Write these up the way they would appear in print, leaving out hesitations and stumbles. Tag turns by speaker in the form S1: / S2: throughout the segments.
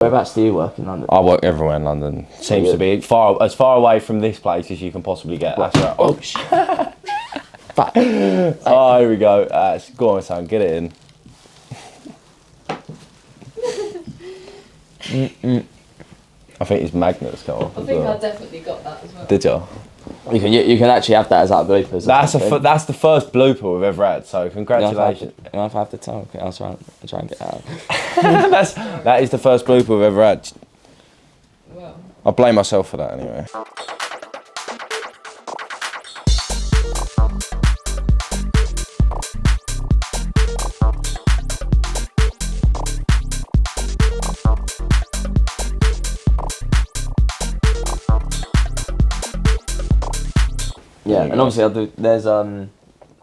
S1: Whereabouts do you work in London?
S2: I work everywhere in London. Seems to be as far away from this place as you can possibly get. That's right. Oh, shit. Oh, here we go. Go on, son. Get it in. I think his magnets come off.
S3: I think I definitely got that as well.
S2: Did you?
S1: You can actually have that as like bloopers.
S2: That's the first blooper we've ever had. So congratulations.
S1: You know if I have to tell? Okay, I'll try and get out.
S2: that is the first blooper we've ever had.
S3: Well,
S2: I blame myself for that anyway.
S1: Yeah, and obviously I do. There's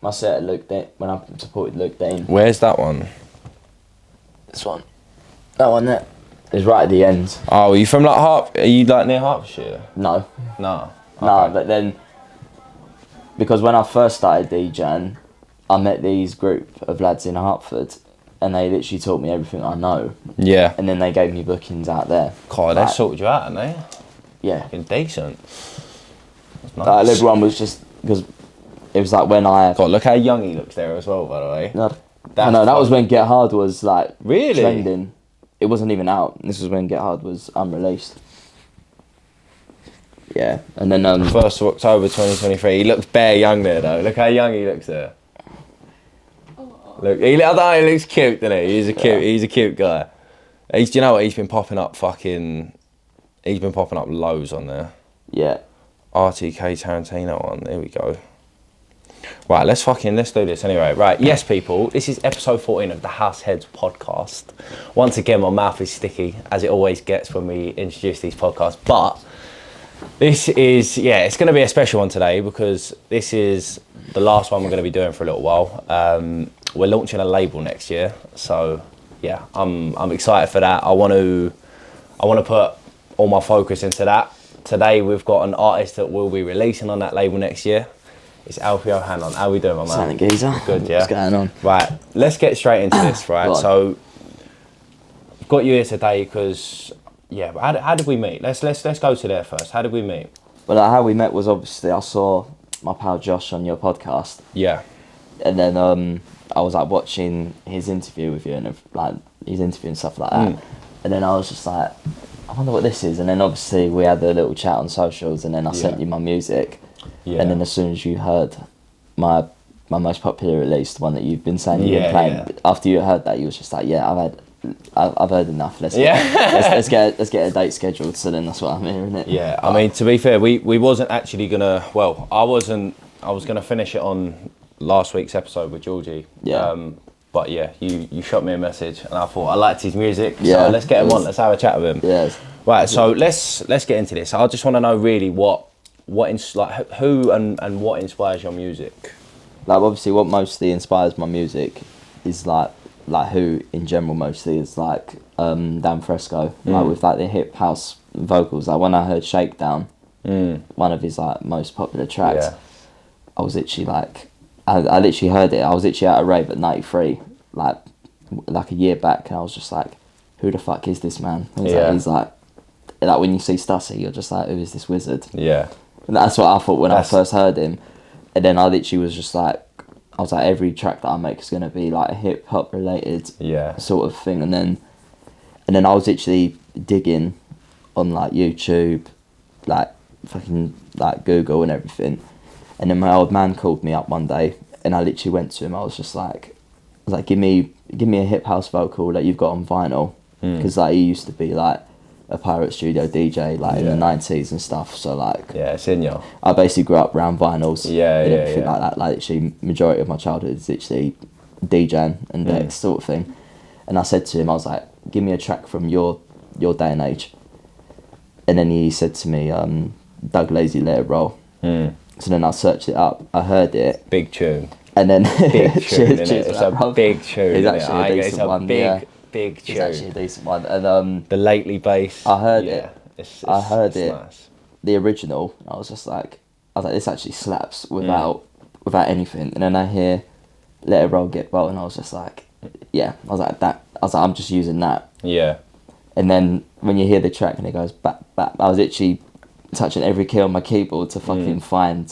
S1: my set at Luke Dean when I supported Luke Dean.
S2: Where's that one?
S1: This one, that one there, is right at the end.
S2: Oh, are you from like are you like near Hertfordshire?
S1: No,
S2: No.
S1: no, but then because when I first started DJing, I met these group of lads in Hertford, and they literally taught me everything I know.
S2: Yeah.
S1: And then they gave me bookings out there.
S2: God, they sorted you out, haven't they?
S1: Yeah.
S2: Fucking decent.
S1: Nice. Everyone was just because it was like when I.
S2: God, look how young he looks there as well. By the way.
S1: No, that was when Get Hard was like
S2: really
S1: trending. It wasn't even out. This was when Get Hard was unreleased. Yeah, and then
S2: 1st of October 2023. He looks bare young there though. Look how young he looks there.
S3: oh.
S2: Look, he looks cute, doesn't he? He's a cute guy. Do you know what? He's been popping up loads on there.
S1: Yeah.
S2: RTK Tarantino one. There we go. Right, let's do this anyway. Right, yes, people, this is episode 14 of the Househeads podcast. Once again, my mouth is sticky, as it always gets when we introduce these podcasts. But this is, it's going to be a special one today because this is the last one we're going to be doing for a little while. We're launching a label next year, so yeah, I'm excited for that. I want to put all my focus into that. Today we've got an artist that will be releasing on that label next year. It's Alfie Ohanlon. How we doing, my man?
S1: Sounding geezer.
S2: Good, yeah.
S1: What's going on?
S2: Right, let's get straight into this, right? So, I've got you here today because, how did we meet? Let's go to there first. How did we meet?
S1: Well, how we met was obviously I saw my pal Josh on your podcast.
S2: Yeah.
S1: And then I was like watching his interview with you and like his interview and stuff like that. And then I was just like, I wonder what this is. And then obviously we had a little chat on socials, and then I sent you my music. Yeah. And then as soon as you heard my most popular release, the one that you've been saying you've been playing, after you heard that, you was just like, I've heard enough. Let's get a date scheduled. So then that's what I'm hearing it.
S2: Yeah, I mean, to be fair, we wasn't actually gonna. Well, I was gonna finish it on last week's episode with Georgie.
S1: Yeah.
S2: But yeah, you shot me a message, and I thought I liked his music. Yeah. So let's get him on. Let's have a chat with him.
S1: Yeah.
S2: Right. So let's get into this. I just want to know really who and what inspires your music.
S1: Like obviously, what mostly inspires my music is like who in general mostly is like Dan Fresco, like with like the hip house vocals. Like when I heard Shakedown, one of his like most popular tracks, I was literally like, I literally heard it. I was literally at a rave at 93, like a year back, and I was just like, who the fuck is this man? He's like when you see Stussy, you're just like, who is this wizard?
S2: Yeah.
S1: And that's what I thought when I first heard him. And then I literally was just like, I was like, every track that I make is going to be like a hip hop related sort of thing. And then I was literally digging on like YouTube, like fucking like Google and everything. And then my old man called me up one day, and I literally went to him. I was like, give me a hip house vocal that you've got on vinyl, because like he used to be like a pirate studio DJ like in the 90s and stuff. So like
S2: it's in you.
S1: I basically grew up around vinyls and everything like that. Like literally majority of my childhood is literally DJing and that sort of thing. And I said to him, I was like, give me a track from your day and age. And then he said to me, Doug Lazy, Let It Roll. So then I searched it up, I heard it.
S2: Big tune.
S1: And then
S2: big tune,
S1: cheers,
S2: it's a big tune.
S1: It's actually a decent one.
S2: Big tune.
S1: It's actually a decent one. And
S2: the lately bass.
S1: I heard it.
S2: It's
S1: Nice. The original. I was like, this actually slaps without anything. And then I hear Let It Roll, Get Roll, and I was just like, I'm just using that.
S2: Yeah.
S1: And then when you hear the track and it goes bap bap, I was literally touching every key on my keyboard to fucking find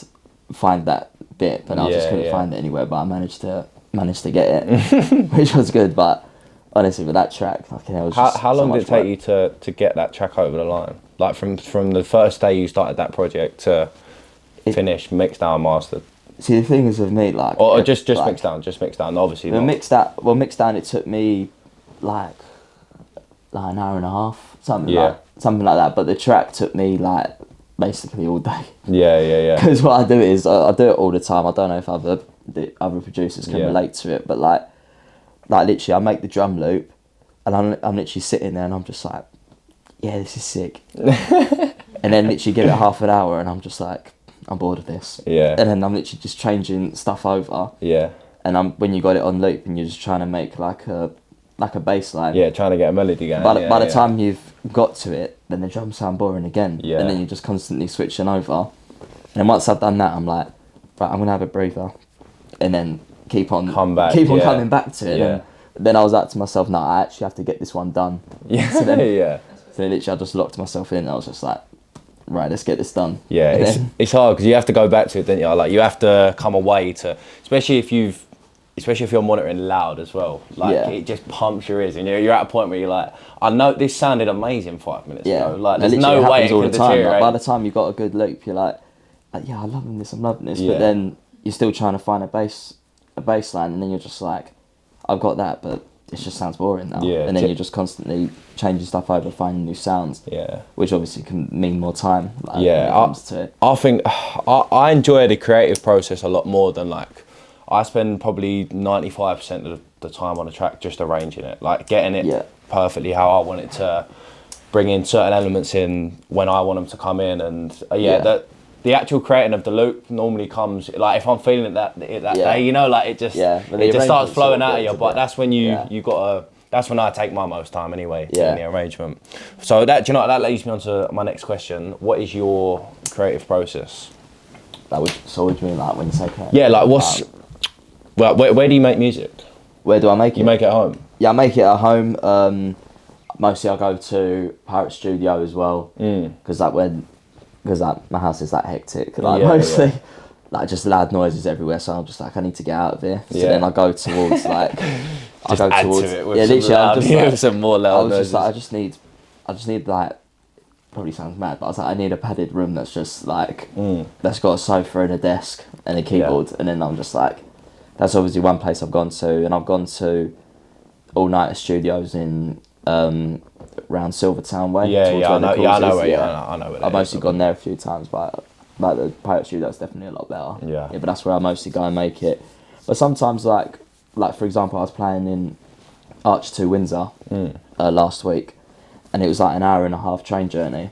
S1: that bit, but I just couldn't find it anywhere. But I managed to get it, which was good. But honestly, with that track, fucking hell,
S2: how long did it take you to get that track over the line? Like from the first day you started that project to finish, mixed down, mastered.
S1: See, the thing is with me, like,
S2: or just like, mixed down. Obviously,
S1: mixed down. It took me like an hour and a half, something like that. But the track took me like basically all day.
S2: Yeah.
S1: Because what I do is I do it all the time. I don't know if the other producers can relate to it, but like literally, I make the drum loop, and I'm literally sitting there, and I'm just like, yeah, this is sick. And then literally give it half an hour, and I'm just like, I'm bored of this.
S2: Yeah.
S1: And then I'm literally just changing stuff over.
S2: Yeah.
S1: And when you got it on loop, and you're just trying to make like a bass line.
S2: Yeah, trying to get a melody going.
S1: By the time you've got to it, then the drums sound boring again.
S2: Yeah.
S1: And then you're just constantly switching over. And then once I've done that, I'm like, right, I'm gonna have a breather, and then keep on coming back to it.
S2: Yeah.
S1: And then I was like to myself, no, I actually have to get this one done.
S2: Yeah.
S1: So then,
S2: yeah.
S1: So then literally I just locked myself in, and I was just like, right, let's get this done.
S2: Yeah, it's hard because you have to go back to it, don't you? Like you have to come away to, especially if you're monitoring loud as well. Like it just pumps your ears, and you're at a point where you're like, I know this sounded amazing 5 minutes ago. Like there's no way it can deteriorate.
S1: Like, by the time you've got a good loop, you're like, yeah, I'm loving this. Yeah. But then you're still trying to find a bass line, and then you're just like, I've got that, but it just sounds boring now. Yeah. And then you're just constantly changing stuff over, finding new sounds. Yeah. Which obviously can mean more time. Like, when it comes to it.
S2: I think I enjoy the creative process a lot more than like, I spend probably 95% of the time on a track just arranging it, like getting it perfectly how I want it to, bring in certain elements in when I want them to come in, and the actual creating of the loop normally comes like if I'm feeling it that day, you know, like it just starts flowing out of you. But that's when you gotta. That's when I take my most time anyway in the arrangement. So that, do you know what, that leads me on to my next question. What is your creative process?
S1: So what do you mean, like when you say creative?
S2: Yeah, like what's where do you make music?
S1: Where do I make it?
S2: You make it at home?
S1: Yeah, I make it at home. Mostly I go to Pirate Studio as well, because my house is that hectic. Like mostly, like just loud noises everywhere. So I'm just like, I need to get out of here. So then I go towards like,
S2: just add to it with some more loud noises.
S1: I just need like, probably sounds mad, but I was like, I need a padded room that's just like, that's got a sofa and a desk and a keyboard, and then I'm just like, that's obviously one place I've gone to, and I've gone to All Nighter Studios in around Silvertown way.
S2: I know where
S1: I've mostly gone there a few times, but like the Pirate Studio is definitely a lot better. Yeah, but that's where I mostly go and make it. But sometimes like for example, I was playing in Arch 2 Windsor last week, and it was like an hour and a half train journey.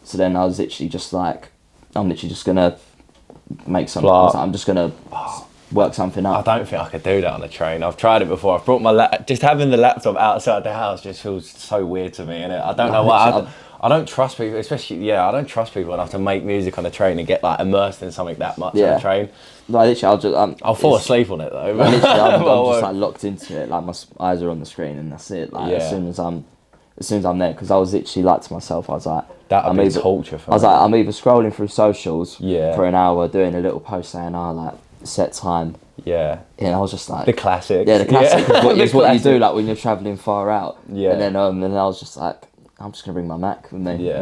S1: So then I was literally just like, I'm literally just gonna make something. I'm just gonna work something up.
S2: I don't think I could do that on a train. I've tried it before. I've brought my just having the laptop outside the house just feels so weird to me, and I don't know why. I don't trust people, especially I don't trust people enough to make music on a train and get like immersed in something that much on a train.
S1: No, literally,
S2: I'll fall asleep on it though.
S1: I'm just like locked into it. Like my eyes are on the screen, and that's it. Like as soon as I'm there, because I was literally like to myself, I was like,
S2: that'd be torture for me.
S1: I was like, I'm either scrolling through socials for an hour, doing a little post saying, like set time. Yeah. And I was just like,
S2: the classic.
S1: Yeah, the classic is what you do like when you're travelling far out. Yeah. And then I was just like, I'm just gonna bring my Mac with me. Yeah.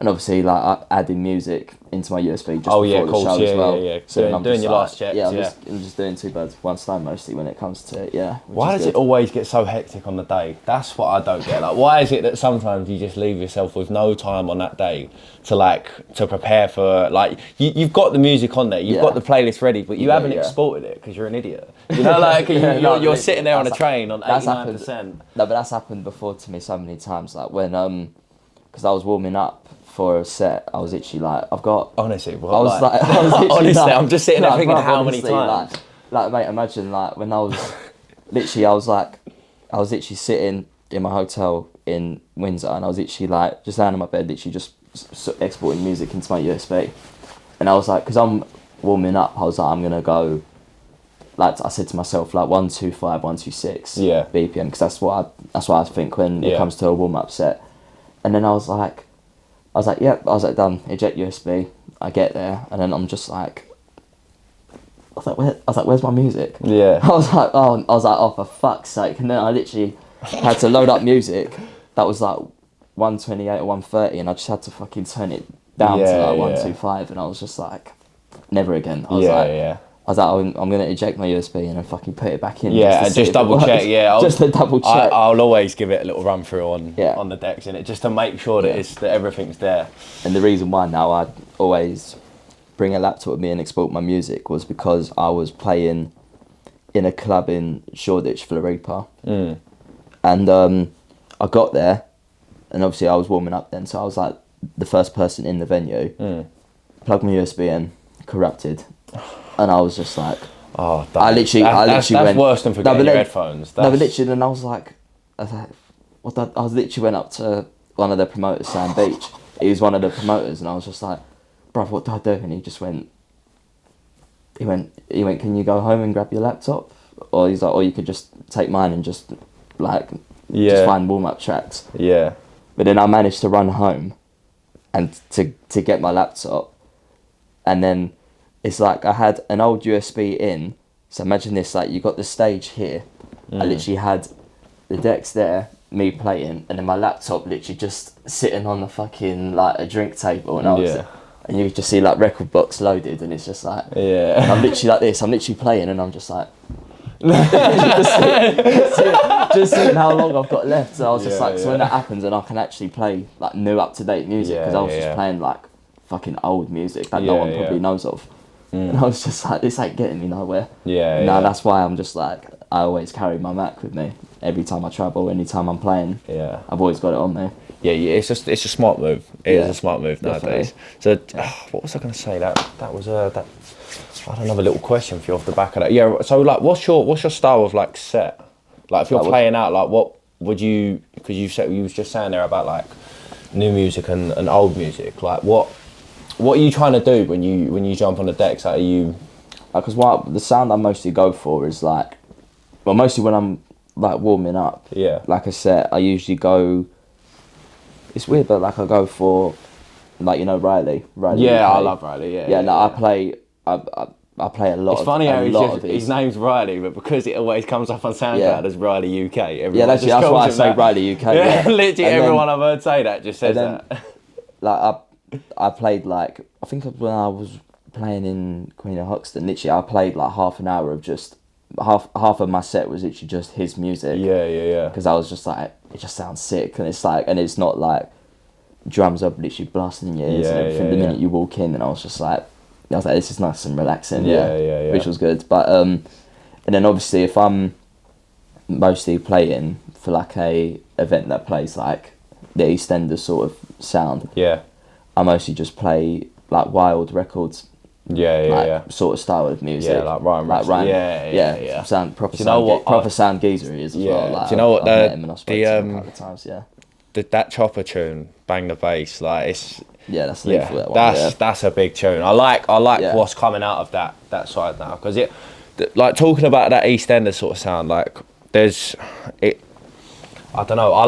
S1: And obviously like adding music into my USB just before the show as well.
S2: Yeah. So doing your last checks.
S1: I'm just doing two birds with one stone mostly when it comes to it. Yeah.
S2: Why does it always get so hectic on the day? That's what I don't get. Like, why is it that sometimes you just leave yourself with no time on that day to prepare for, like, you've got the music on there, you've got the playlist ready, but you haven't exported it because you're an idiot. You know, like you're sitting there on a train on 89%.
S1: No, but that's happened before to me so many times. Like when because I was warming up for a set, I was literally like, I've got.
S2: Honestly, what?
S1: Honestly,
S2: I'm just sitting there thinking how many times.
S1: Like, mate, imagine like when I was literally, I was literally sitting in my hotel in Windsor, and I was literally like just laying on my bed, literally just exporting music into my USB, and I was like, because I'm warming up, I was like, I'm gonna go like I said to myself, like 125, 126 BPM, because that's what I think when it comes to a warm up set. And then I was like, yep, I was like, done, eject USB. I get there, and then I'm just like, where's my music?
S2: Yeah.
S1: I was like, oh, for fuck's sake. And then I literally had to load up music that was like 128 or 130, and I just had to fucking turn it down to like 125, and I was just like, never again. I was like, I'm going to eject my USB and then fucking put it back in.
S2: Yeah, and just double check,
S1: just to double check.
S2: I'll always give it a little run through on the decks, innit, just to make sure that that everything's there.
S1: And the reason why now I always bring a laptop with me and export my music was because I was playing in a club in Shoreditch for the Reaper. And I got there, and obviously I was warming up then, so I was like the first person in the venue. Plugged my USB in, corrupted. And I was just like, I literally
S2: went, worse than forgetting your headphones.
S1: No, but literally, and I was like, I literally went up to one of the promoters, Sam Beach. He was one of the promoters, and I was just like, bruv, what do I do? And he just went, can you go home and grab your laptop? Or he's like, or you could just take mine and just just find warm up tracks.
S2: Yeah.
S1: But then I managed to run home and to get my laptop, and then it's like I had an old USB in, so imagine this, like you got the stage here, I literally had the decks there, me playing, and then my laptop literally just sitting on the fucking like a drink table, and and you just see like record box loaded, and it's just like, I'm literally like this, I'm literally playing, and I'm just like, just seeing how long I've got left. So I was just like, so when that happens, and I can actually play like new up to date music, because I was just playing like fucking old music that no one probably knows of. And I was just like, this ain't getting me nowhere. That's why I'm just like, I always carry my Mac with me every time I travel, anytime I'm playing. I've always got it on me.
S2: It's a smart move. It is a smart move nowadays. Definitely. So what was I going to say? That was I had another little question for you off the back of that. Yeah. So like, what's your style of like set? Like if you're playing out, like what would you? Because you was just saying there about like new music and old music. Like what are you trying to do when you jump on the decks? Like, are you?
S1: Because the sound I mostly go for is like, well, mostly when I'm like warming up.
S2: Yeah.
S1: Like I said, I usually go. It's weird, but like I go for, like, you know, Riley.
S2: Yeah, I love Riley. Yeah.
S1: No, I play a lot.
S2: It's funny how his name's Riley, but because it always comes up on Soundcloud as Riley UK.
S1: That's why I say Riley UK.
S2: Yeah, literally everyone I've heard say that just says that.
S1: Like I played like, I think when I was playing in Queen of Hoxton, literally I played like half an hour of just half of my set was literally just his music.
S2: Yeah.
S1: Because I was just like, it just sounds sick, and it's like, and it's not like drums up literally blasting in your ears and everything the minute you walk in, and I was like, this is nice and relaxing. Which was good. But and then obviously if I'm mostly playing for like a event that plays like the EastEnders sort of sound, I mostly just play like wild records, sort of style of music,
S2: like Ryan,
S1: proper sound geezer he is as well. Like,
S2: do you know what
S1: I've met him and I've spoken to him a couple of times,
S2: that chopper tune, Bang the Bass, like it's
S1: that's lethal, that one.
S2: That's a big tune. I like what's coming out of that side now, because like talking about that EastEnders sort of sound, like I don't know, I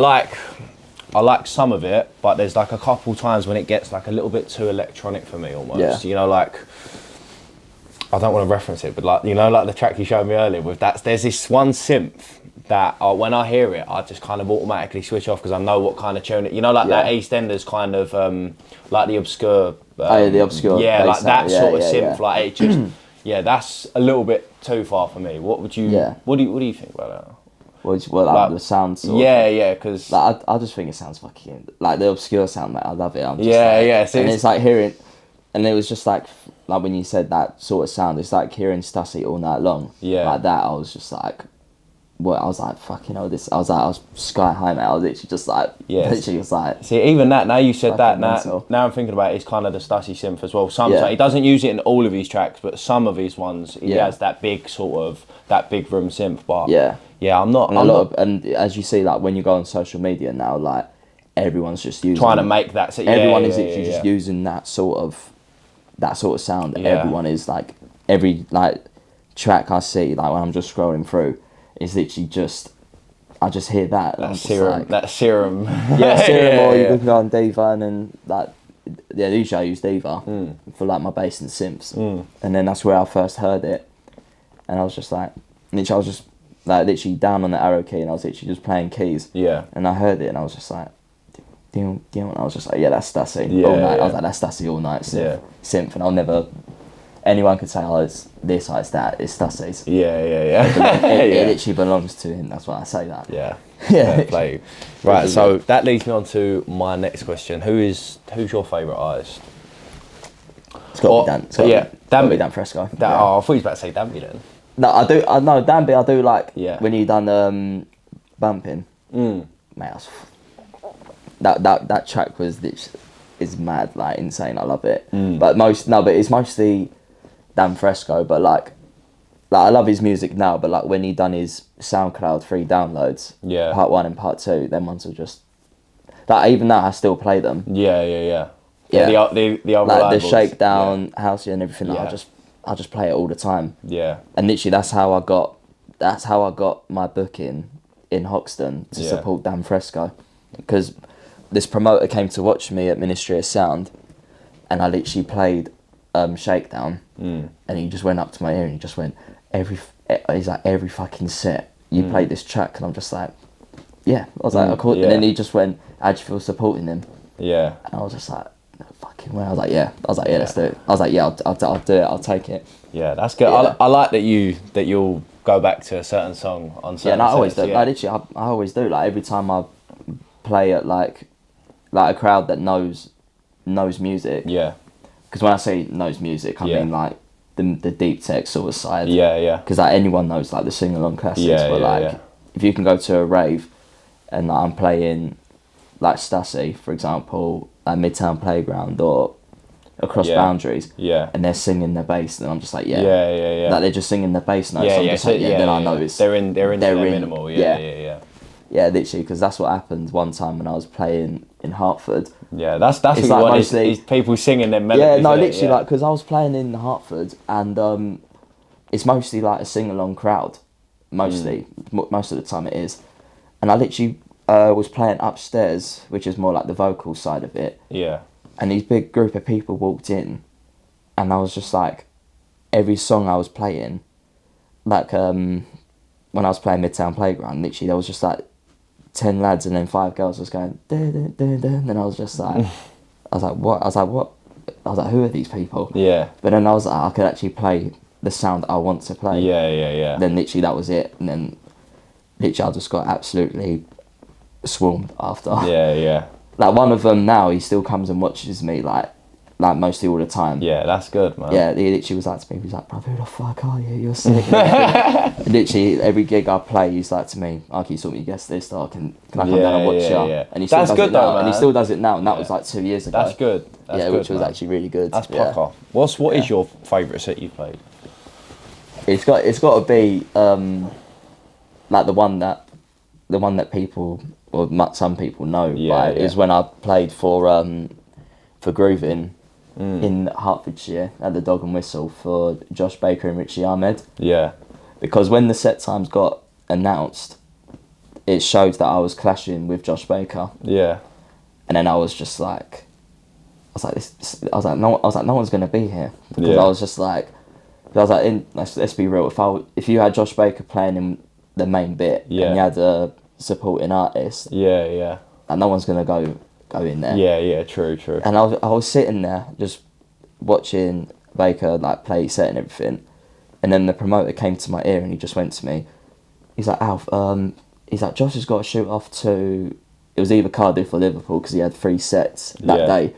S2: like some of it, but there's like a couple times when it gets like a little bit too electronic for me almost. You know, like, I don't want to reference it, but like, you know, like the track you showed me earlier with that, there's this one synth that when I hear it, I just kind of automatically switch off because I know what kind of tune it, you know, like that EastEnders kind of, like the obscure.
S1: The obscure.
S2: Yeah, like that sort of synth, like it just, that's a little bit too far for me. What would you, what do you think about that?
S1: Like the sound sort
S2: of, because
S1: like, I just think it sounds fucking like the obscure sound, mate. I love it. I'm just
S2: and
S1: it's like hearing, and it was just like when you said that sort of sound, it's like hearing Stussy all night long. Like that, I was just like, what? I was like, fucking hell, this. I was sky high, mate. I was literally just like, literally was like.
S2: See, even that. Now you said that. Now I'm thinking about it, it's kind of the Stussy synth as well. Sometimes he doesn't use it in all of his tracks, but some of his ones he has that big room synth. But I'm not.
S1: And as you see, like when you go on social media now, like everyone's just using
S2: trying to make that.
S1: Everyone is literally just using that sort of sound. Everyone is like track I see, like when I'm just scrolling through, is literally just, I just hear that.
S2: That serum. That serum.
S1: Yeah, serum. Or you look on Diva and then like, yeah, usually I use Diva for like my bass and synths, and then that's where I first heard it, and I was just like, literally, I was just like literally down on the arrow key, and I was literally just playing keys.
S2: Yeah.
S1: And I heard it, and I was just like, and I was just like, yeah, that's Stassi all night. I was like, that's Stassi all night synth, and I'll never. Anyone could say, oh, it's this, it's that, it's Stassi's.
S2: Yeah.
S1: It literally belongs to him. That's why I say that.
S2: Yeah.
S1: Yeah.
S2: Play. Right. So that leads me on to my next question. Who's your favourite artist?
S1: It's got to be Dan. It's got to be Dan Fresco.
S2: Oh, I thought you was about to say Danby then.
S1: No, I do. I know Danby. I do like when you done bumping. Mate, that track is mad, like insane. I love it. But it's mostly Dan Fresco. But like I love his music now. But like when he done his SoundCloud 3 downloads, part 1 and part 2, them ones are just like, even now I still play them.
S2: Yeah. The old
S1: like the Shakedown, House and everything. Like, I just play it all the time.
S2: Yeah.
S1: And literally that's how I got my booking in Hoxton to support Dan Fresco, because this promoter came to watch me at Ministry of Sound, and I literally played Shakedown, and he just went up to my ear and he just went, he's like, every fucking set you played this track, and I'm just like, yeah. I was like, I caught, and then he just went, how'd you feel supporting him? Yeah. And I was just like, no fucking way. I was like, yeah, let's do it. I was like, yeah, I'll do it. I'll take it.
S2: Yeah, that's good. Yeah. I like that you'll go back to a certain song on certain.
S1: Yeah, no, I always do. I literally, I always do. Like every time I play at like a crowd that knows music. Yeah. Because when I say knows music, I mean like the deep tech sort of side. Yeah. Because like anyone knows like the sing along classics. But if you can go to a rave and like, I'm playing like Stassi, for example, at Midtown Playground or Across Boundaries, and they're singing the bass, and I'm just like, like they're just singing the bass notes. Then I know it's
S2: they're in minimal. Yeah.
S1: Yeah, literally, because that's what happened one time when I was playing in Hartford.
S2: Yeah, that's what you want, is people singing their melodies.
S1: Yeah, no, literally, like, because I was playing in Hartford, and it's mostly like a sing-along crowd, most of the time it is. And I literally was playing upstairs, which is more like the vocal side of it. Yeah. And these big group of people walked in, and I was just like, every song I was playing, like when I was playing Midtown Playground, literally there was just like 10 lads and then 5 girls was going, dun, dun, dun, dun, and I was just like, what? I was like, who are these people? Yeah. But then I was like, I could actually play the sound I want to play. Yeah. Then literally that was it, and then literally I just got absolutely swarmed after. Yeah. Like one of them now, he still comes and watches me like mostly all the time.
S2: Yeah, that's good, man.
S1: Yeah, he literally was like to me, he was like, bro, who the fuck are you? You're sick. Literally every gig I play, he's like to me, oh, can you sort me guest list, or can I come down and watch you? Yeah. And he still does it now, and he still does it now, and that was like 2 years ago.
S2: That's good.
S1: Which was actually really good.
S2: That's proper. What is your favourite set you've played?
S1: It's got to be like the one that people, or some people know, is when I played for Groovin in Hertfordshire at the Dog and Whistle for Josh Baker and Richie Ahmed. Yeah. Because when the set times got announced, it showed that I was clashing with Josh Baker. Yeah. And then I was just like, no one's gonna be here, because I was just like, let's be real. If you had Josh Baker playing in the main bit and you had a supporting artist, and no one's gonna go in there.
S2: Yeah, true.
S1: And I was sitting there just watching Baker like play set and everything, and then the promoter came to my ear and he just went to me. He's like, Alf, he's like, Josh has got to shoot off to, it was either Cardiff or Liverpool, because he had 3 sets that day,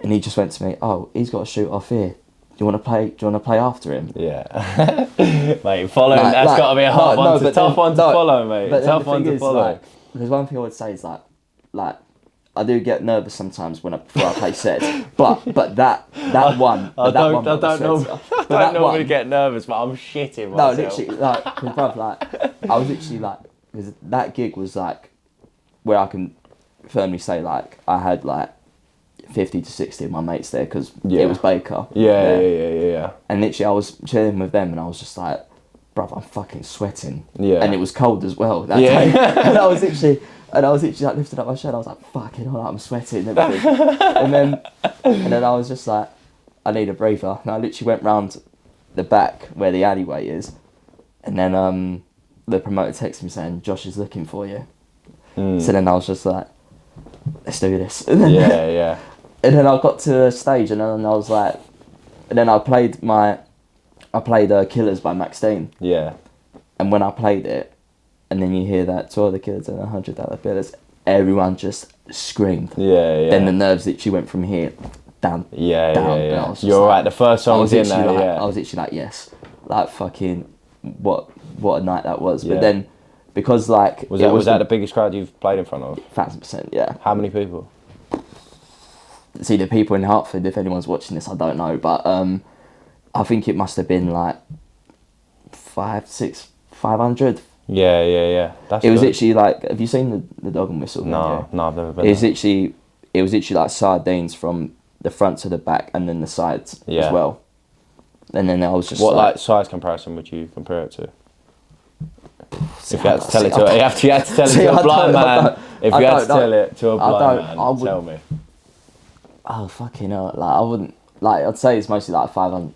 S1: and he just went to me, oh, he's got to shoot off here. Do you want to play after him?
S2: Yeah. Mate, following, that's got to be a hard one, tough one to follow, mate.
S1: But
S2: tough one to follow.
S1: Like, because one thing I would say is like I do get nervous sometimes before I play sets, but that one. I don't
S2: normally get nervous, but I'm shitting myself.
S1: No, literally, like, cause bruv, like, I was literally like, because that gig was like where I can firmly say like I had like 50 to 60 of my mates there because it was Baker.
S2: Yeah.
S1: And literally I was chilling with them and I was just like, bruv, I'm fucking sweating.
S2: Yeah.
S1: And it was cold as well that day. And I was literally like lifting up my shirt. I was like, fucking hell, I'm sweating and everything. and then I was just like, I need a breather. And I literally went round the back where the alleyway is. And then the promoter texted me saying, Josh is looking for you. So then I was just like, let's do this. And then, and then I got to the stage and then I was like, and then I played Killers by Max Dean.
S2: Yeah.
S1: And when I played it, and then you hear that to all the kids and $100 bills, everyone just screamed.
S2: Yeah.
S1: Then the nerves literally went from here down.
S2: Yeah. You're right. The first song was in there.
S1: I was literally like, yes, like fucking what a night that was.
S2: Yeah.
S1: But then because like
S2: was that the biggest crowd you've played in front of?
S1: 1,000%, yeah.
S2: How many people?
S1: See, the people in Hertford, if anyone's watching this, I don't know, but I think it must have been like 500.
S2: Yeah.
S1: It was literally like, have you seen the Dog and Whistle video?
S2: No, I've never been.
S1: It was literally like sardines from the front to the back and then the sides as well. And then I was just
S2: what size comparison would you compare it to? If you had to tell it to a blind man, if you had to tell it to a blind man, tell me.
S1: Oh fucking hell! Like I wouldn't like. I'd say it's mostly like 500,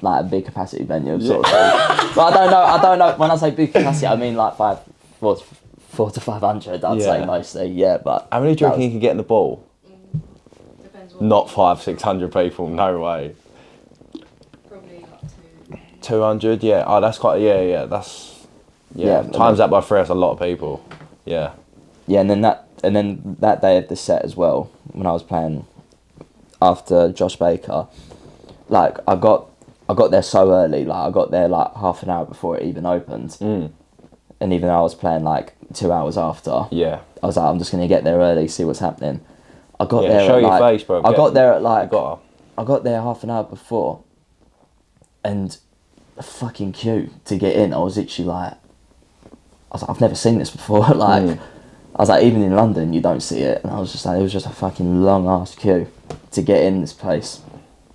S1: like a big capacity venue sort of thing. But I don't know. When I say big capacity, I mean like 4 to 500. I'd say mostly. Yeah, but
S2: how many do you reckon you could get in the ball?
S3: Depends what.
S2: Not 500-600 people. No way.
S3: Probably like
S2: 200. Yeah. Oh, that's quite. Yeah. That's. Yeah. Times that by 3. That's a lot of people. Yeah.
S1: Yeah, and then that day of the set as well, when I was playing after Josh Baker, like I got there so early, like I got there like half an hour before it even opened. And even though I was playing like 2 hours after, I was like, I'm just gonna get there early, see what's happening. I got there
S2: show
S1: at,
S2: your
S1: like,
S2: face, bro.
S1: I got there at like I got there half an hour before, and the fucking queue to get in, I was like, I've never seen this before. Like, I was like, even in London, you don't see it. And I was just like, it was just a fucking long ass queue to get in this place.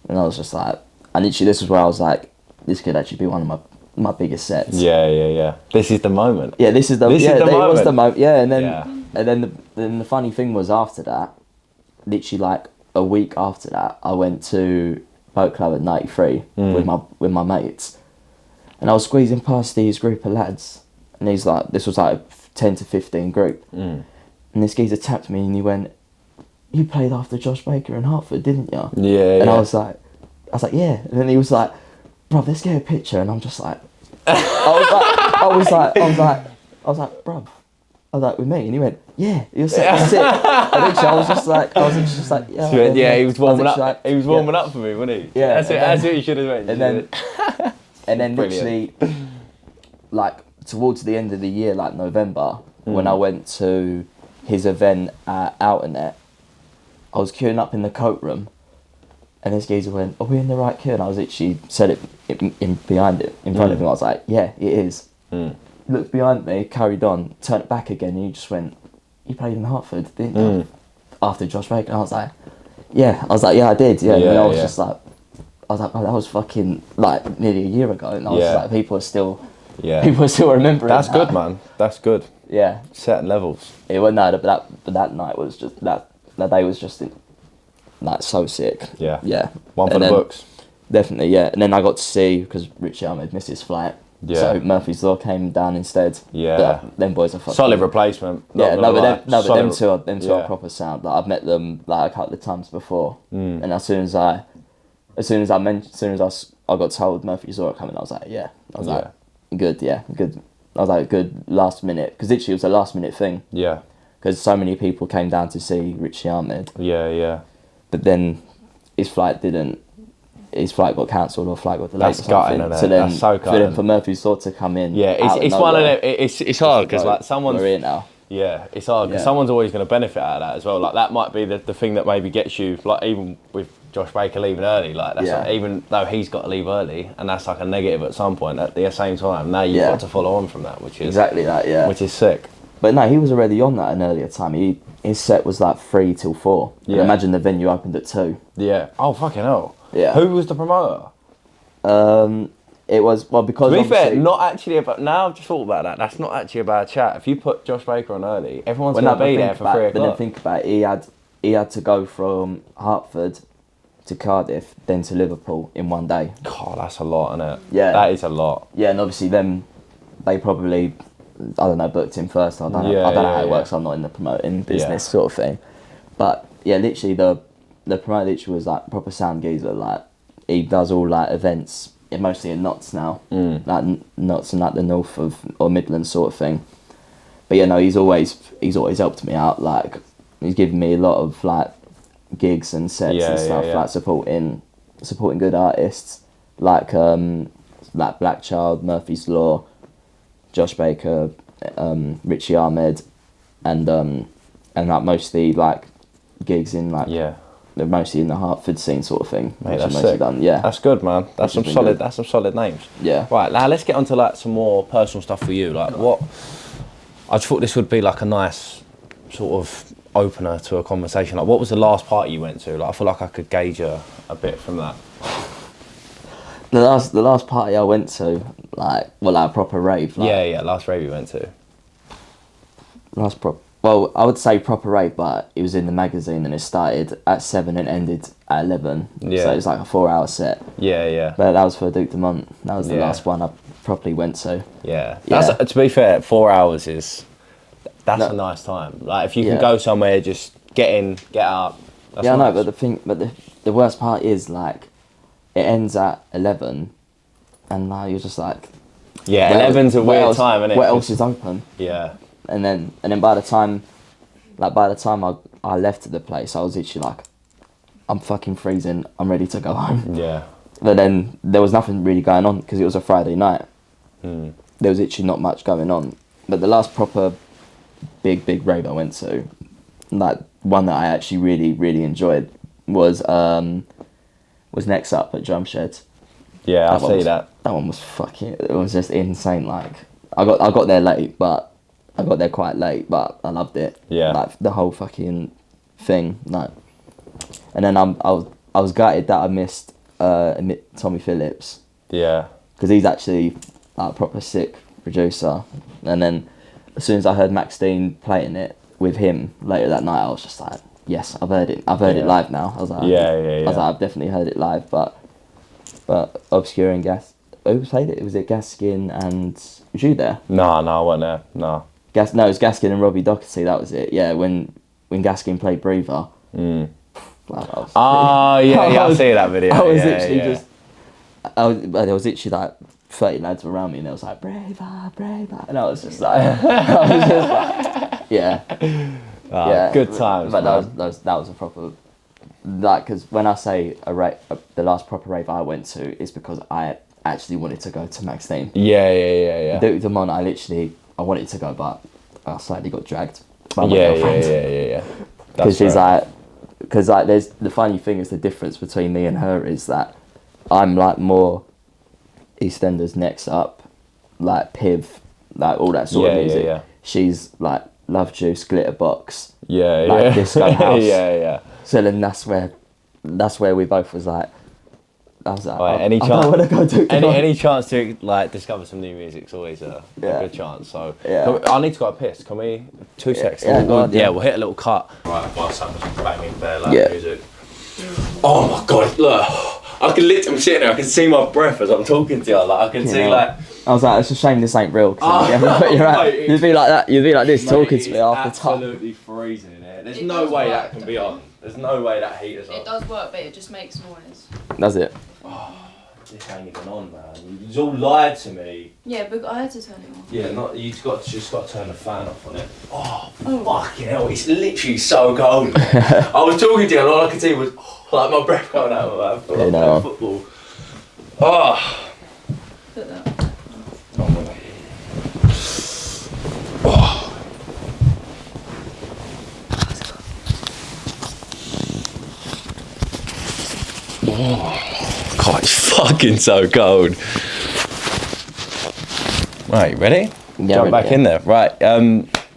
S1: And I was just like, and literally, this was where I was like, this could actually be one of my biggest sets.
S2: Yeah. This is the moment.
S1: Yeah, this is the moment. It was the moment. Yeah, and then the funny thing was after that, literally like a week after that, I went to Boat Club at 93 with my mates, and I was squeezing past these group of lads. And he's like, this was like a 10 to 15 group. And this geezer tapped me and he went, you played after Josh Baker in Hertford, didn't you?
S2: Yeah.
S1: And I was like, yeah. And then he was like, bro, let's get a picture. And I'm just like, I was like, bro, with me. And he went, yeah, you're sick, that's it. And literally, I was just like, yeah.
S2: Yeah, he was warming up. Like, he was warming up for me, wasn't he?
S1: Yeah.
S2: That's what you should have went.
S1: And then literally, like, towards the end of the year, like November, when I went to his event at Outernet, I was queuing up in the coat room, and this geezer went, are we in the right queue? And I was literally said it in behind it, in front of him. I was like, yeah, it is. Looked behind me, carried on, turned back again, and he just went, you played in Hertford, didn't you? After Josh Baker. And I was like, yeah, I did, yeah. And I was just like, oh, that was fucking like nearly a year ago, and I was like, people are still remembering.
S2: That's good, man. That's good.
S1: Yeah.
S2: Certain levels.
S1: It was but that night was just that day was just like so sick.
S2: Yeah.
S1: Yeah.
S2: One for the books.
S1: Definitely, yeah. And then I got to see, because Richie Ahmed missed his flight. Yeah. So Murphy's Law came down instead.
S2: Yeah.
S1: But them boys are fucking
S2: solid replacement.
S1: Yeah, but them two are proper sound. Like I've met them like a couple of times before. And as soon as I got told Murphy's Law are coming, I was like, yeah. I was like, good. I was like, good last minute, because literally it was a last minute thing. Yeah. Because so many people came down to see Richie Ahmed. Yeah. But then his flight got cancelled, or flight got delayed.
S2: That's gutting, isn't it?
S1: So then,
S2: that's so gutting.
S1: For Murphy's Law to come in.
S2: Yeah, it's one of them. It's hard because like someone's.
S1: We're here now.
S2: Yeah, it's hard because someone's always going to benefit out of that as well. Like that might be the thing that maybe gets you, like even with Josh Baker leaving early, like that's like, even though he's got to leave early, and that's like a negative at some point. At the same time, now you've got to follow on from that, which is
S1: exactly that. Yeah,
S2: which is sick.
S1: But no, he was already on that an earlier time. His set was like 3 till 4. Yeah. And imagine the venue opened at 2.
S2: Yeah. Oh, fucking hell.
S1: Yeah.
S2: Who was the promoter?
S1: It was, well, because...
S2: To be fair, not actually about... Now I've just thought about that. That's not actually a bad chat. If you put Josh Baker on early, everyone's going to be there for 3 o'clock.
S1: But then think about it. He had to go from Hertford to Cardiff, then to Liverpool in one day.
S2: God, that's a lot, isn't it?
S1: Yeah.
S2: That is a lot.
S1: Yeah, and obviously then they probably... I don't know, booked him first. I don't know how it works. I'm not in the promoting business sort of thing. But yeah, literally the promoter literally was like proper sound geezer. Like he does all like events, mostly in Notts now, like Notts in like the north of or Midlands sort of thing. But yeah, no, he's always helped me out. Like he's given me a lot of like gigs and sets and stuff, like supporting good artists like Black Child, Murphy's Law, Josh Baker, Richie Ahmed, and like mostly like gigs in like mostly in the Hertford scene sort of thing.
S2: Mate, that's sick. That's good, man. That's some solid. That's some solid names.
S1: Yeah.
S2: Right now, let's get onto like some more personal stuff for you. Like what? I just thought this would be like a nice sort of opener to a conversation. Like, what was the last party you went to? Like, I feel like I could gauge a bit from that.
S1: The last party I went to, like a proper rave. Like,
S2: last rave you went to.
S1: Well, I would say proper rave, but it was in the magazine and it started at 7 and ended at 11. Yeah. So it was like a 4-hour set.
S2: Yeah.
S1: But that was for Duke de Mont. That was the last one I properly went to.
S2: Yeah. That's, to be fair, 4 hours that's a nice time. Like if you can go somewhere, just get in, get out. That's
S1: I
S2: nice.
S1: know, but the worst part is like it ends at 11, and now you're just like,
S2: 11's a weird time, isn't it?
S1: What else is open?
S2: Yeah.
S1: And then by the time I left the place, I was literally like, I'm fucking freezing. I'm ready to go home.
S2: Yeah.
S1: But then there was nothing really going on because it was a Friday night. There was literally not much going on. But the last proper big rave I went to, like one that I actually really, really enjoyed was Next Up at Drumshed.
S2: Yeah, I see that.
S1: That one was it was just insane. Like I got there late, but I got there quite late, but I loved it.
S2: Yeah.
S1: Like the whole fucking thing. Like, and then I was gutted that I missed Tommy Phillips.
S2: Yeah.
S1: Because he's actually like, a proper sick producer. And then as soon as I heard Max Dean playing it with him later that night, I was just like, yes, I've heard it. I've heard it live now. I was like, I was like, I've definitely heard it live. But Obscure and Gas, who played it? Was it Gaskin and was you there?
S2: No, I wasn't there. No.
S1: It was Gaskin and Robbie Doherty. That was it. Yeah, when Gaskin played Breather.
S2: I see that video.
S1: I was literally there was literally like 30 lads around me, and they was like Braver, and I was just like,
S2: good times.
S1: But that was a proper, like, because when I say the last proper rave I went to is because I actually wanted to go to Max Dean.
S2: Yeah.
S1: Duke de Mont, I wanted to go, but I slightly got dragged by my girlfriend.
S2: Yeah.
S1: Because she's like, there's the funny thing is the difference between me and her is that I'm like more EastEnders, Next Up, like Piv, like all that sort of music. Yeah. She's like Love Juice, Glitterbox, disco house.
S2: Yeah.
S1: So then that's where we both was like, I was like,
S2: right,
S1: I don't want to go do
S2: any chance to like discover some new music's always a good chance. So I need to go piss. Can we 2 seconds? Yeah, we'll hit a little cut. Right, whilst I'm just banging bare music. Oh my god, look. I can literally, I'm sitting there, I can see my breath as I'm talking to you, like, I can see, like...
S1: I was like, it's a shame this ain't real, because you'd be like that, you'd be like this, mate, talking to me after time.
S2: It's absolutely freezing in here. There's no way that can be on. There's no way that heat is on.
S3: It does work, but it just makes noise.
S1: Does it?
S2: Oh, this ain't even on, man. You all lied to me.
S3: Yeah, but I had to turn it on.
S2: Yeah, just got to turn the fan off on it. Oh, fucking hell, it's literally so cold. I was talking to you and all I could see was like my breath coming out of my mouth. Football. Oh.
S3: Put that.
S2: Oh, God, it's fucking so cold. Right, ready?
S1: Yeah,
S2: Jump back in there. Right,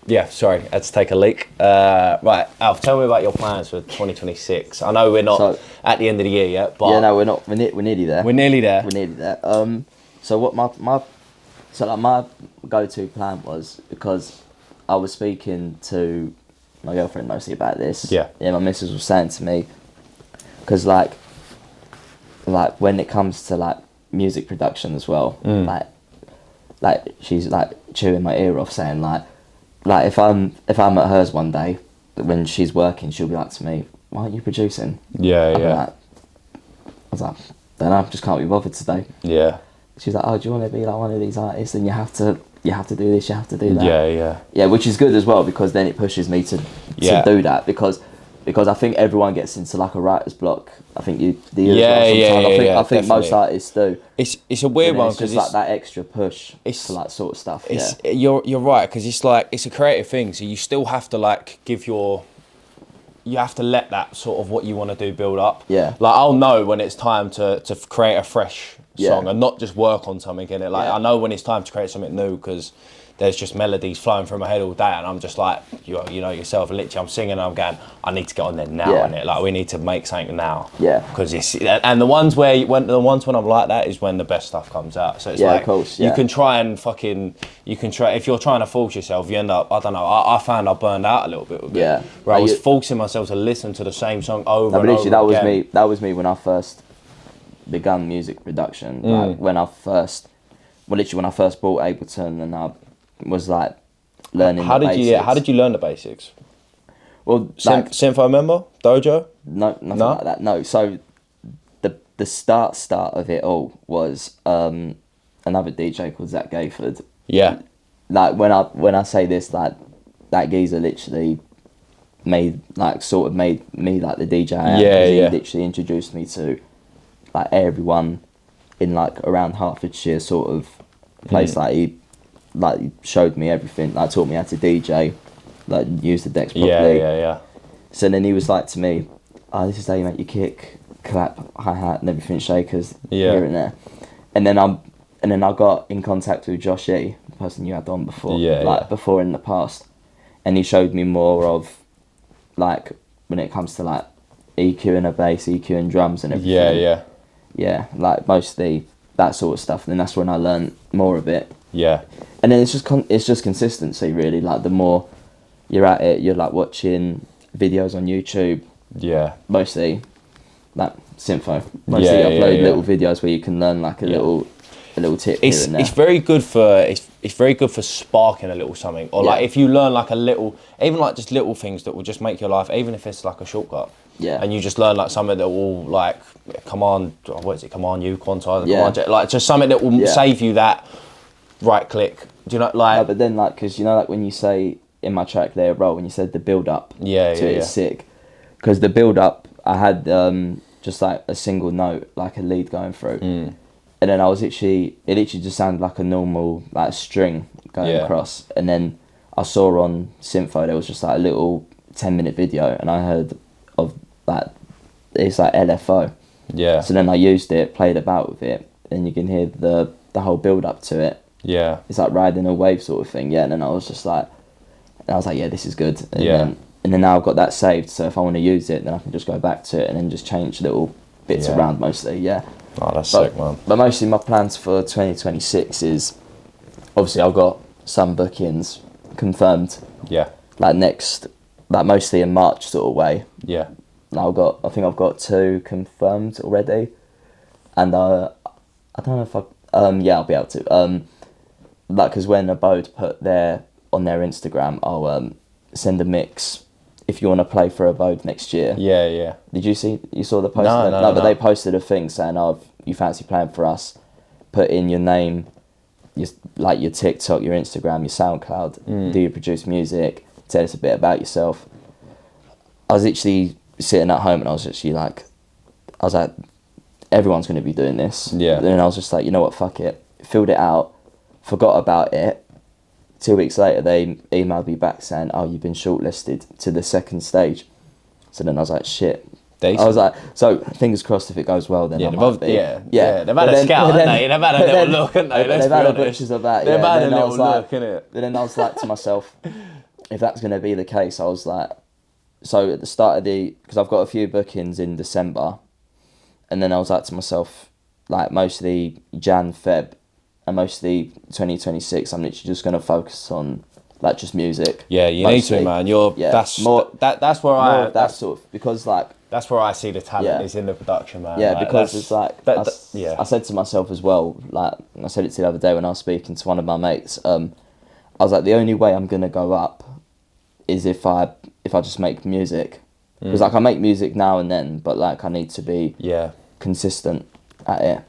S2: Yeah, sorry, I had to take a leak. Right, Alf, tell me about your plans for 2026. I know we're not at the end of the year yet, but...
S1: Yeah, no, we're not. We're nearly there.
S2: We're nearly there.
S1: We're nearly there. So what my go-to plan was, because I was speaking to my girlfriend mostly about this.
S2: Yeah.
S1: Yeah, my missus was saying to me, because like when it comes to like music production as well, like she's like chewing my ear off, saying like if I'm at hers one day when she's working, she'll be like to me, "Why aren't you producing?"
S2: Yeah.
S1: I was like, "Don't know, just can't be bothered today."
S2: Yeah.
S1: She's like, "Oh, do you want to be like one of these artists? And you have to do this, you have to do that."
S2: Yeah.
S1: Yeah, which is good as well, because then it pushes me to do that, because I think everyone gets into like a writer's block. I think you do. I think most artists do.
S2: It's a weird one, because
S1: it's just like that extra push for like sort of stuff.
S2: You're right, because it's like it's a creative thing, so you still have to like you have to let that sort of what you want to do build up.
S1: Yeah.
S2: Like I'll know when it's time to create a fresh song and not just work on something in it. Like I know when it's time to create something new, because there's just melodies flowing through my head all day, and I'm just like, you know yourself, literally I'm singing and I'm going, I need to get on there now, innit? Like we need to make something now.
S1: Yeah.
S2: Because and the ones when I'm like that is when the best stuff comes out. So it's like,
S1: of course,
S2: you can try if you're trying to force yourself, you end up, I don't know, I found I burned out a little bit with it.
S1: Yeah.
S2: Where I was forcing myself to listen to the same song over and over again.
S1: That was me when I first begun music production. Like when I first bought Ableton, and I was like learning
S2: How
S1: the
S2: did
S1: basics.
S2: How did you learn the basics?
S1: Well, like,
S2: Synth member? Dojo?
S1: No, nothing like that. No. So the start of it all was another DJ called Zach Gayford.
S2: Yeah.
S1: Like when I say this, like that geezer literally made me like the DJ. He literally introduced me to like everyone in like around Hertfordshire sort of place. Like he showed me everything, like taught me how to DJ, like use the decks properly.
S2: Yeah.
S1: So then he was like to me, "Oh, this is how you make your kick, clap, hi-hat and everything, shakers here and there." And then I got in contact with Josh E, the person you had on before, before in the past, and he showed me more of like when it comes to like EQ and a bass, EQ and drums and everything. Yeah, like mostly that sort of stuff. And then that's when I learned more of it.
S2: Yeah.
S1: And then it's just consistency, really. Like the more you're at it, you're like watching videos on YouTube.
S2: Yeah.
S1: Mostly like Syntho. Mostly upload little videos where you can learn like a little tip here and there.
S2: It's very good for sparking a little something, or like if you learn like a little, even like just little things that will just make your life, even if it's like a shortcut.
S1: Yeah.
S2: And you just learn like something that will like command you, quantize, like just something that will save you that right click. Do you know, like?
S1: No, but then like, because you know, like when you say in my track there, bro, when you said the build up, it's sick. Because the build up, I had just like a single note, like a lead going through, and then it literally just sounded like a normal like string going across, and then I saw on Syntho there was just like a little 10-minute video, and I heard of that it's like LFO.
S2: Yeah.
S1: So then I used it, played about with it, and you can hear the whole build up to it.
S2: Yeah.
S1: It's like riding a wave sort of thing. Yeah. And then I was like, yeah, this is good. And then now I've got that saved. So if I want to use it, then I can just go back to it and then just change little bits around mostly. Yeah.
S2: Oh, that's sick, man.
S1: But mostly my plans for 2026 is obviously I've got some bookings confirmed.
S2: Yeah.
S1: Like mostly in March sort of way.
S2: Yeah.
S1: Now I think I've got 2 confirmed already, and I don't know if I'll be able to like, because when Abode put on their Instagram, I'll send a mix if you want to play for Abode next year.
S2: Yeah.
S1: Did you saw the post?
S2: No,
S1: but they posted a thing saying, "Oh, if you fancy playing for us, put in your name, your TikTok, your Instagram, your Soundcloud. Do you produce music? Tell us a bit about yourself." I was literally sitting at home and I was like, everyone's going to be doing this.
S2: Yeah.
S1: And then I was just like, you know what, fuck it. Filled it out, forgot about it. 2 weeks later, they emailed me back saying, "Oh, you've been shortlisted to the 2nd stage." So then I was like, shit.
S2: Decent.
S1: I was like, so fingers crossed if it goes well, then I might be.
S2: Yeah. They've had a scout, haven't they? They've had a little look, haven't they?
S1: They've had a butcher's of that,
S2: They've had a
S1: little
S2: look, innit?
S1: But then I was like to myself, if that's going to be the case, I was like, so at the start of because I've got a few bookings in December, and then I was like to myself, like mostly Jan, Feb, and mostly 2026, I'm literally just going to focus on like just music.
S2: Yeah, you mostly. Need to, man. That's more that's where I
S1: that sort of, because like
S2: that's where I see the talent is in the production, man.
S1: Yeah, like, because it's like I said to myself as well, like I said it to the other day when I was speaking to one of my mates. I was like, the only way I'm gonna go up is if I just make music, because like I make music now and then, but like I need to be consistent at it.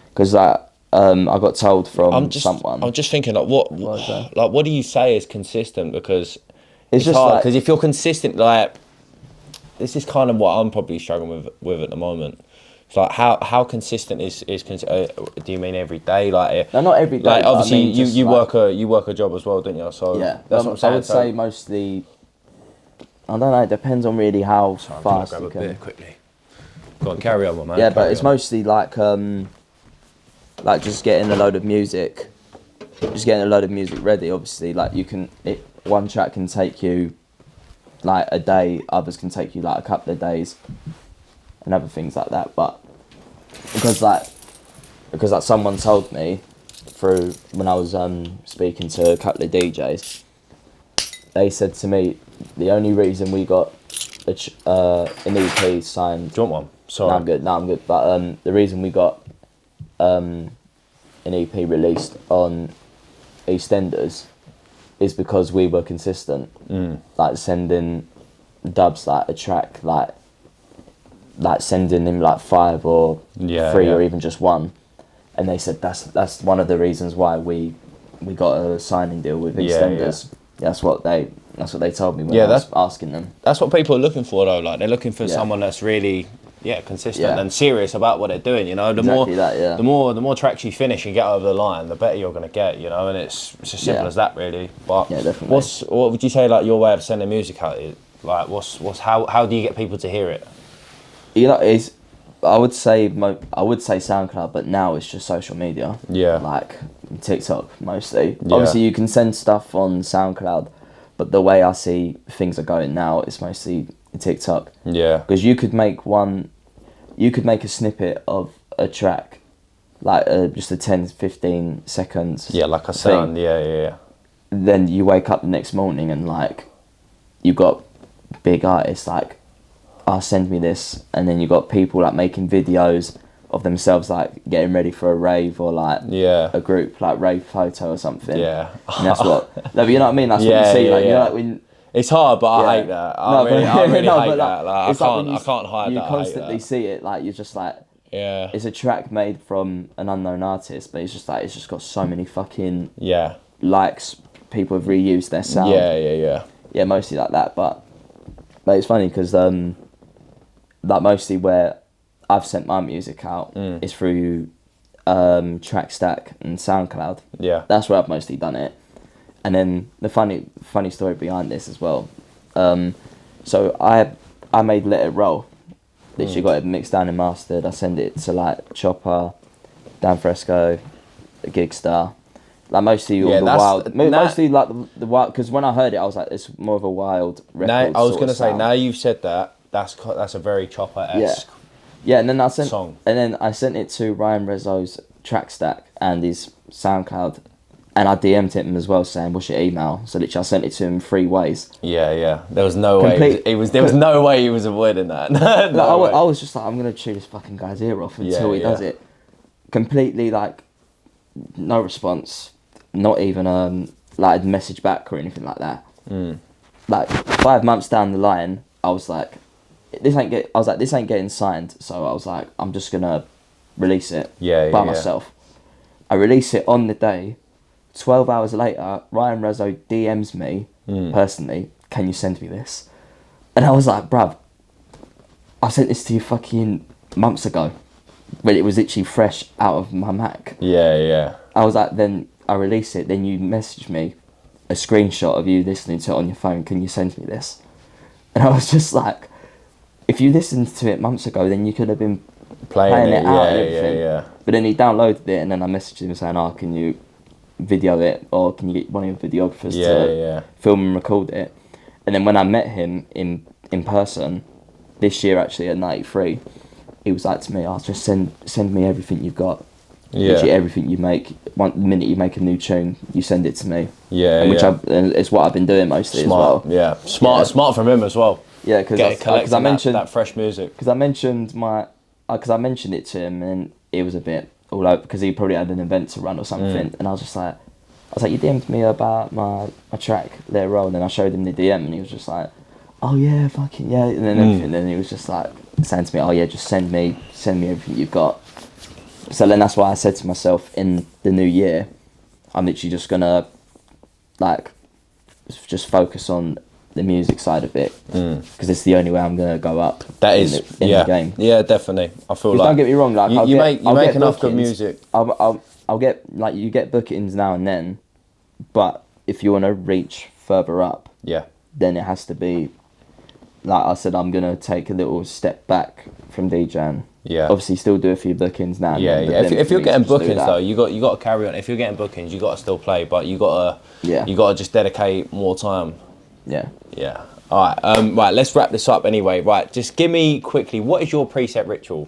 S1: Because like I got told from someone.
S2: I'm just thinking like what do you say is consistent? Because it's just hard.
S1: Like,
S2: because if you're consistent, like this is kind of what I'm probably struggling with at the moment. It's like how consistent is do you mean every day? Like
S1: no, not every day.
S2: Like obviously you work a job as well, don't you? So
S1: yeah,
S2: that's what I'm saying.
S1: I would say mostly. I don't know. It depends on really how fast
S2: you can. Grab a beer quickly. Go on, carry on, man.
S1: Yeah, but it's mostly like just getting a load of music ready. Obviously, like one track can take you like a day, others can take you like a couple of days, and other things like that. But because someone told me through when I was speaking to a couple of DJs, they said to me the only reason we got an EP signed.
S2: Do you want one? Sorry.
S1: No, I'm good. But the reason we got an EP released on EastEnders is because we were consistent. Like sending dubs like a track, like sending him like 5 or 3 or even just 1, and they said that's one of the reasons why we got a signing deal with EastEnders. That's what they told me when I was asking them.
S2: That's what people are looking for though. Like they're looking for someone that's really consistent and serious about what they're doing. You know, the more tracks you finish and get over the line, the better you're gonna get. You know, and it's as simple as that really. But
S1: definitely.
S2: What would you say like your way of sending music out is? Like how do you get people to hear it?
S1: You know, I would say SoundCloud, but now it's just social media.
S2: Yeah.
S1: Like TikTok mostly. Yeah. Obviously, you can send stuff on SoundCloud, but the way I see things are going now, it's mostly TikTok.
S2: Yeah.
S1: Because you could make a snippet of a track, like just a 10, 15 seconds.
S2: Yeah, like a sound. Yeah.
S1: Then you wake up the next morning and like, you've got big artists like, send me this, and then you got people like making videos of themselves like getting ready for a rave or like a group like rave photo or something.
S2: Yeah.
S1: And that's what you know what I mean. That's what you see. Like you know, like when
S2: it's hard, but I hate that. I really hate that. Like I can't hide that.
S1: You constantly see it. Like you're just like it's a track made from an unknown artist, but it's just got so many fucking likes. People have reused their sound. Yeah, mostly like that. But it's funny because like mostly where I've sent my music out is through Trackstack and SoundCloud.
S2: Yeah,
S1: that's where I've mostly done it. And then the funny story behind this as well. So I made Let It Roll. Literally got it mixed down and mastered. I send it to like Chopper, Dan Fresco, Gigstar. Like mostly all the wild, mostly like the wild. Because when I heard it, I was like, it's more of a wild record.
S2: Now, I was gonna say, now you've said that, that's a very Chopper-esque.
S1: Yeah, and then I sent it to Ryan Rezzo's Trackstack and his SoundCloud, and I DM'd him as well saying, "What's your email?" So literally, I sent it to him 3 ways.
S2: Yeah. There was no way. There was no way he was avoiding that. I
S1: was just like, I'm gonna chew this fucking guy's ear off until he does it. Completely like, no response. Not even like a message back or anything like that. Like 5 months down the line, I was like, this ain't getting signed. So I was like, I'm just gonna release it by myself. I release it on the day. 12 hours later, Ryan Rezzo DMs me personally, can you send me this? And I was like, bruv, I sent this to you fucking months ago when it was literally fresh out of my Mac.
S2: Yeah.
S1: I was like, then I release it, then you message me a screenshot of you listening to it on your phone, can you send me this? And I was just like, if you listened to it months ago, then you could have been playing it out and everything. But then he downloaded it, and then I messaged him saying, can you video it, or can you get one of your videographers to film and record it? And then when I met him in person this year, actually at 93, he was like to me, "Oh, just send me everything you've got. Literally everything you make. One minute you make a new tune, you send it to me." And it's what I've been doing mostly
S2: smart,
S1: as well.
S2: Smart from him as well.
S1: Yeah, because I mentioned
S2: that fresh music.
S1: Because I mentioned I mentioned it to him, and it was a bit all over because he probably had an event to run or something, and I was like, you DM'd me about my track Let It Roll, and then I showed him the DM, and he was just like, "Oh yeah, fucking yeah," and then everything. Then he was just like saying to me, "Oh yeah, just send me everything you've got." So then that's why I said to myself in the new year, I'm literally just gonna like just focus on the music side of it because it's the only way I'm gonna go up.
S2: That is
S1: in the game.
S2: Yeah, definitely. I feel like,
S1: don't get me wrong, like
S2: you make enough good music.
S1: I'll get like you get bookings now and then, but if you want to reach further up, then it has to be like I said. I'm gonna take a little step back from DJing. Obviously, still do a few bookings now.
S2: If you're getting bookings though, you got to carry on. If you're getting bookings, you got to still play, but you got to just dedicate more time. Yeah. All right. Right. Let's wrap this up anyway. Right. Just give me quickly. What is your preset ritual?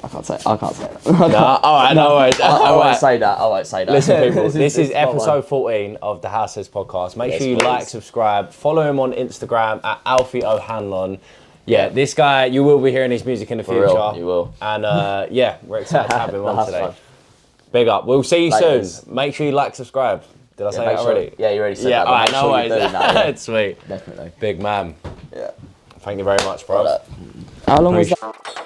S1: I can't say that.
S2: Nah, all right. No worries.
S1: I won't say that.
S2: Listen, people. This is episode 14 of the Househeads podcast. Make sure you like, subscribe, follow him on Instagram at Alfie Ohanlon. Yeah, this guy, you will be hearing his music in the future.
S1: For real, you will.
S2: And we're excited to have him on today. Fun. Big up. We'll see you soon. Make sure you like, subscribe. Did I say that already?
S1: Yeah, you already said that.
S2: Yeah, alright, no worries. Sweet.
S1: Definitely.
S2: Big man.
S1: Yeah.
S2: Thank you very much, bro.
S1: How long was that?